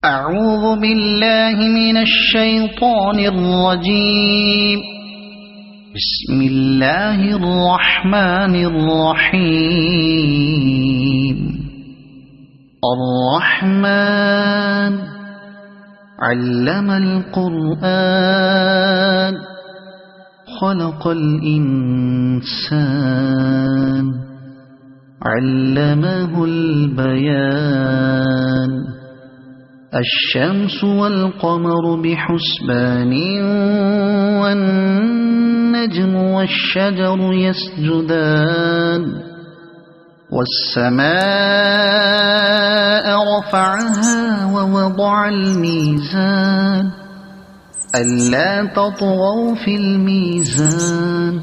أعوذ بالله من الشيطان الرجيم. بسم الله الرحمن الرحيم. الرحمن علم القرآن خلق الإنسان علمه البيان. الشمس والقمر بحسبان والنجم والشجر يسجدان. والسماء رفعها ووضع الميزان ألا تطغوا في الميزان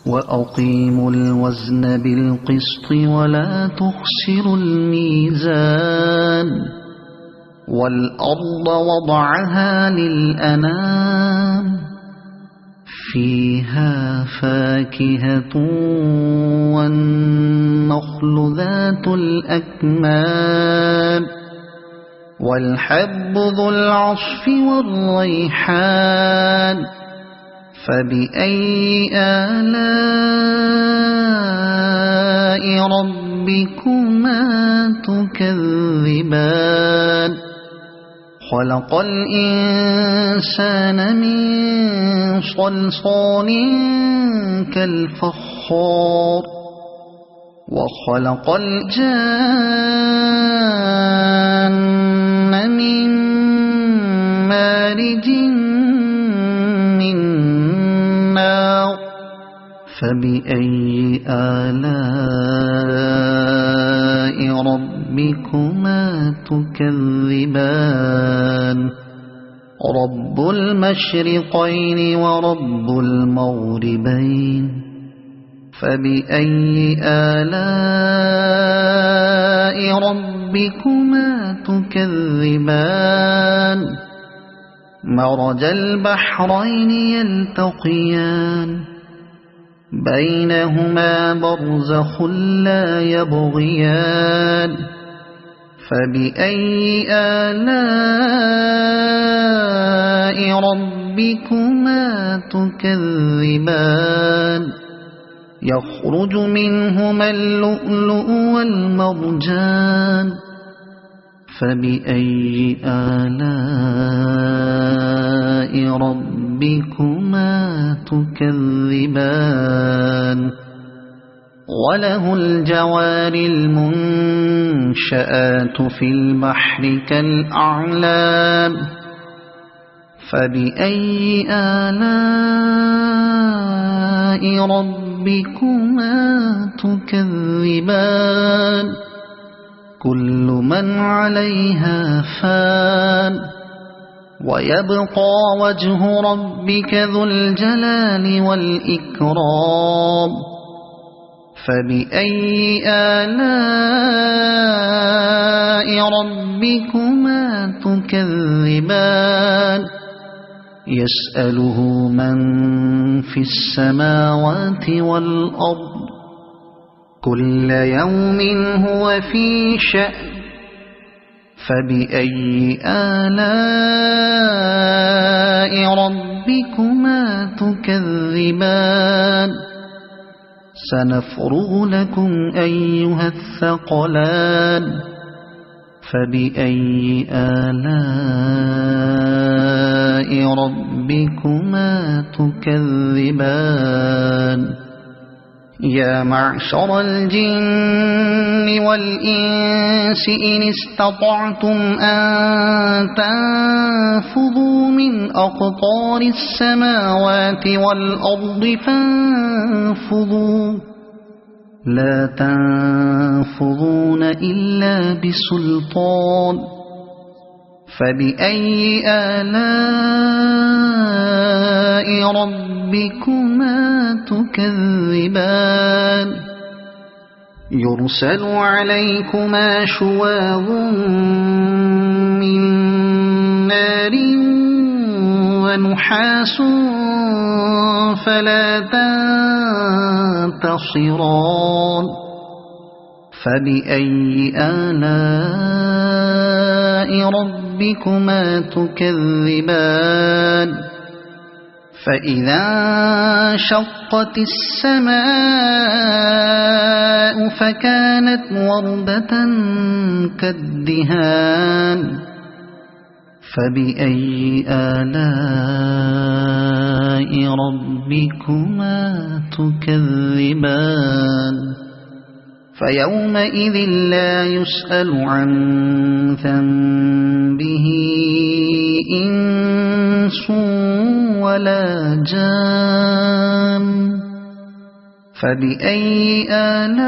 وأقيموا الوزن بالقسط ولا تخسروا الميزان. والأرض وضعها للأنام فيها فاكهة والنخل ذات الأكمام والحب ذو العصف والريحان. فبأي آلاء ربكما تكذبان. خلق الإنسان من صلصال كالفخار وخلق الجان من مارج من نار. فبأي آلاء ربكما تكذبان. رب المشرقين ورب المغربين. فبأي آلاء ربكما تكذبان. مرج البحرين يلتقيان بينهما برزخ لا يبغيان. فبأي آلاء ربكما تكذبان. يخرج منهما اللؤلؤ والمرجان. فبأي آلاء ربكما تكذبان. وله الجوار المنشآت في البحر كالأعلام. فبأي آلاء ربكما تكذبان. كل من عليها فان ويبقى وجه ربك ذو الجلال والإكرام. فبأي آلاء ربكما تكذبان. يسأله من في السماوات والأرض كل يوم هو في شأن. فبأي آلاء ربكما تكذبان. سنفرغ لكم أيها الثقلان. فبأي آلاء ربكما تكذبان. يا معشر الجن والإنس إن استطعتم أن تنفذوا من أقطار السماوات والأرض فانفذوا لا تنفذون إلا بسلطان. فبأي آلاء ربكما تكذبان. يرسل عليكما شواظ من نار ونحاس فلا تنتصران. فبأي آلاء ربكما تكذبان فإذا انشقت السماء فكانت وردة كالدهان فبأي آلاء ربكما تكذبان فيومئذ لا يسأل عن ذنبه إنس ولا جان فبأي آلاء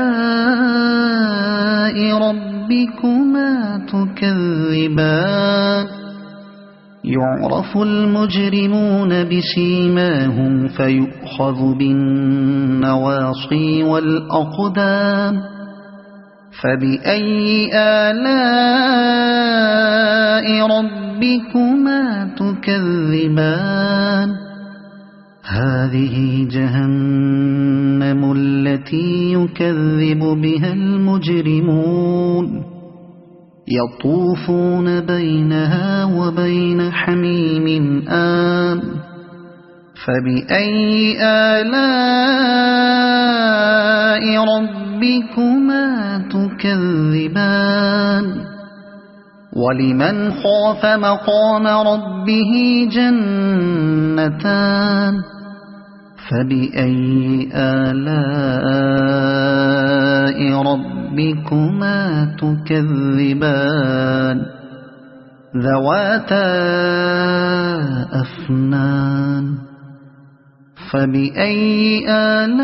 ربكما تكذبان يعرف المجرمون بسيماهم فيؤخذ بالنواصي والأقدام فبأي آلاء ربكما تكذبان هذه جهنم التي يكذب بها المجرمون يطوفون بينها وبين حميم آن فبأي آلاء ربكما تكذبان ولمن خاف مقام ربه جنتان فبأي آلاء ربكما تكذبان ذواتا أفنان فبأي آلاء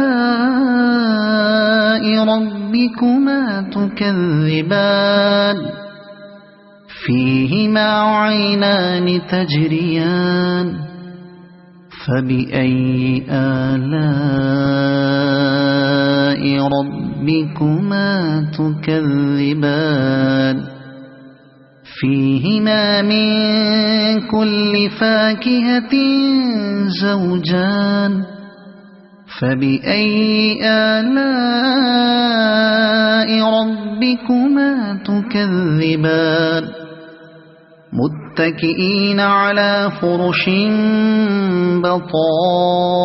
ربكما تكذبان فيهما عينان تجريان فبأي آلاء ربكما تكذبان فيهما من كل فاكهة زوجان فبأي آلاء ربكما تكذبان متكئين على فرش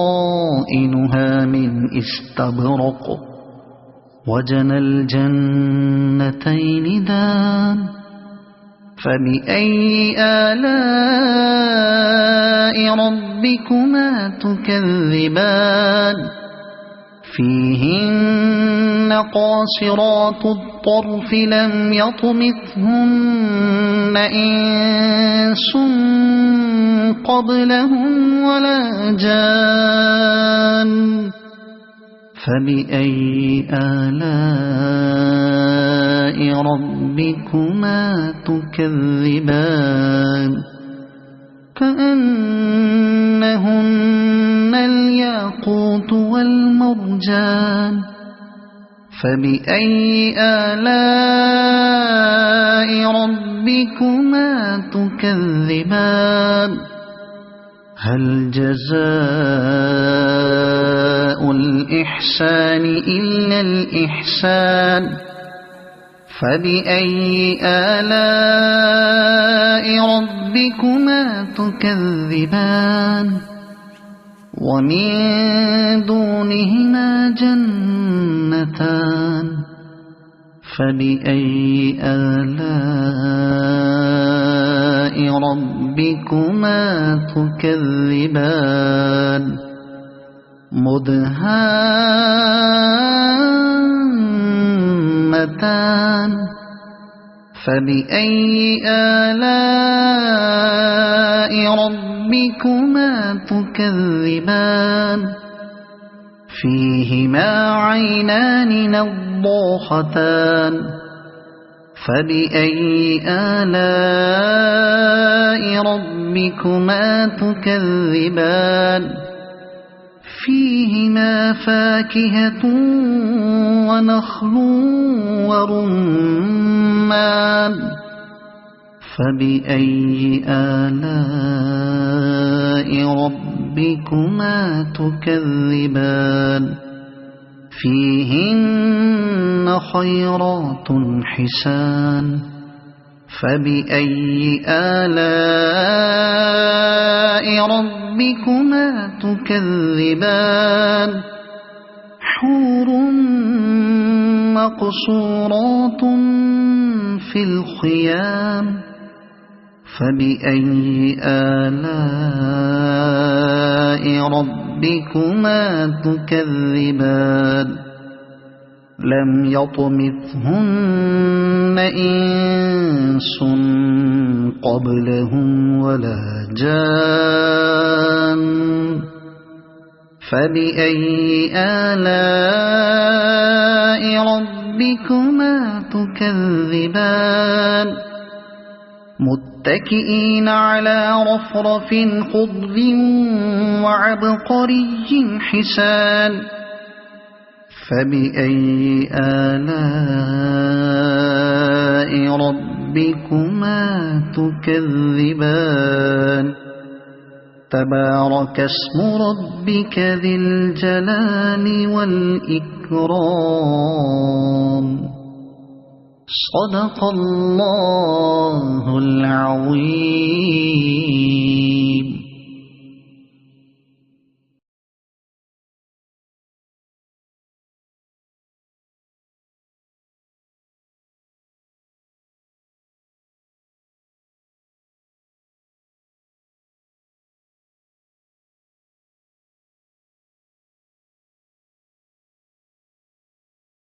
بطائنها من استبرق وجنى الجنتين دان فبأي آلاء ربكما تكذبان فيهن قاصرات الطرف لم يطمثهن إنس قبلهم ولا جان فبأي آلاء ربكما تكذبان كأنهن الياقوت والمرجان فبأي آلاء ربكما تكذبان هل جزاء الإحسان إلا الإحسان فبأي آلاء ربكما تكذبان ومن دونهما جنتان فبأي آلاء ربكما تكذبان مدهامتان فبأي آلاء ربكما تكذبان فيهما عينان نضاختان فبأي آلاء ربكما تكذبان فيهما فاكهة ونخل ورمان فبأي آلاء ربكما تكذبان فيهن خيرات حسان فبأي آلاء ربكما تكذبان حور مقصورات في الخيام فبأي آلاء ربكما تكذبان لم يطمثهن إنس قبلهم ولا جان فبأي آلاء ربكما تكذبان متكئين على رفرف خضر وعبقري حسان فبأي آلاء ربكما تكذبان تبارك اسم ربك ذي الجلال والإكرام صدق الله العظيم.